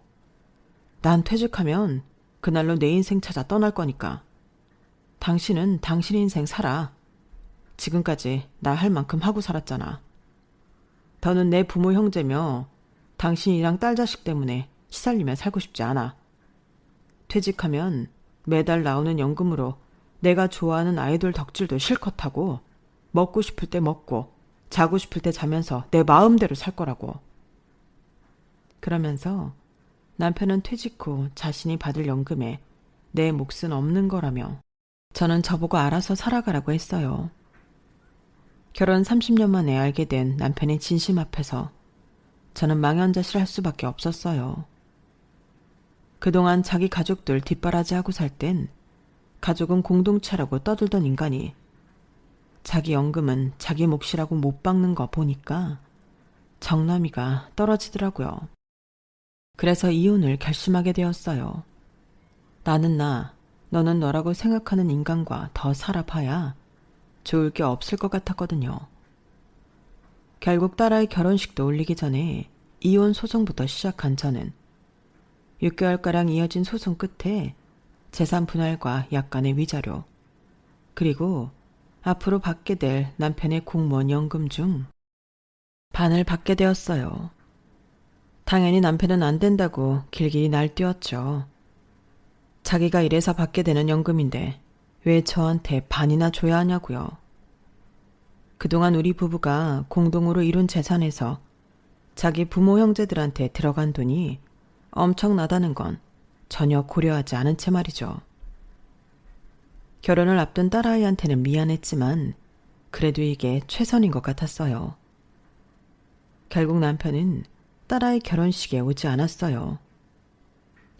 난 퇴직하면 그날로 내 인생 찾아 떠날 거니까. 당신은 당신 인생 살아. 지금까지 나 할 만큼 하고 살았잖아. 더는 내 부모 형제며 당신이랑 딸 자식 때문에 시살리며 살고 싶지 않아. 퇴직하면 매달 나오는 연금으로 내가 좋아하는 아이돌 덕질도 실컷 하고 먹고 싶을 때 먹고 자고 싶을 때 자면서 내 마음대로 살 거라고. 그러면서 남편은 퇴직 후 자신이 받을 연금에 내 몫은 없는 거라며 저는 저보고 알아서 살아가라고 했어요. 결혼 30년 만에 알게 된 남편의 진심 앞에서 저는 망연자실할 수밖에 없었어요. 그동안 자기 가족들 뒷바라지하고 살 땐 가족은 공동체라고 떠들던 인간이 자기 연금은 자기 몫이라고 못 박는 거 보니까 정남이가 떨어지더라고요. 그래서 이혼을 결심하게 되었어요. 나는 나, 너는 너라고 생각하는 인간과 더 살아봐야 좋을 게 없을 것 같았거든요. 결국 딸아이 결혼식도 올리기 전에 이혼 소송부터 시작한 저는 6개월가량 이어진 소송 끝에 재산 분할과 약간의 위자료, 그리고 앞으로 받게 될 남편의 공무원 연금 중 반을 받게 되었어요. 당연히 남편은 안 된다고 길길이 날뛰었죠. 자기가 이래서 받게 되는 연금인데 왜 저한테 반이나 줘야 하냐고요. 그동안 우리 부부가 공동으로 이룬 재산에서 자기 부모 형제들한테 들어간 돈이 엄청나다는 건 전혀 고려하지 않은 채 말이죠. 결혼을 앞둔 딸아이한테는 미안했지만 그래도 이게 최선인 것 같았어요. 결국 남편은 딸아이 결혼식에 오지 않았어요.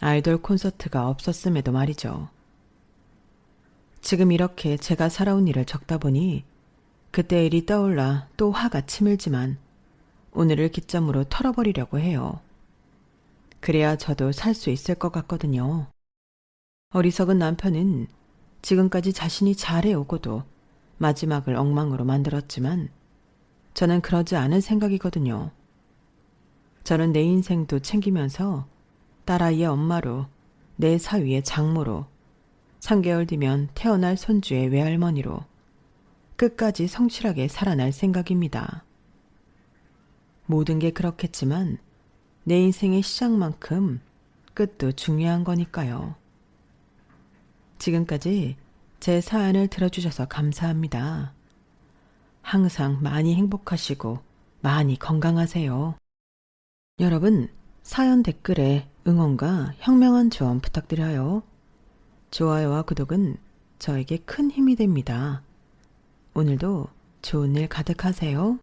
아이돌 콘서트가 없었음에도 말이죠. 지금 이렇게 제가 살아온 일을 적다 보니 그때 일이 떠올라 또 화가 치밀지만 오늘을 기점으로 털어버리려고 해요. 그래야 저도 살 수 있을 것 같거든요. 어리석은 남편은 지금까지 자신이 잘해오고도 마지막을 엉망으로 만들었지만 저는 그러지 않을 생각이거든요. 저는 내 인생도 챙기면서 딸아이의 엄마로, 내 사위의 장모로, 3개월 뒤면 태어날 손주의 외할머니로 끝까지 성실하게 살아날 생각입니다. 모든 게 그렇겠지만 내 인생의 시작만큼 끝도 중요한 거니까요. 지금까지 제 사연을 들어주셔서 감사합니다. 항상 많이 행복하시고 많이 건강하세요. 여러분, 사연 댓글에 응원과 현명한 조언 부탁드려요. 좋아요와 구독은 저에게 큰 힘이 됩니다. 오늘도 좋은 일 가득하세요.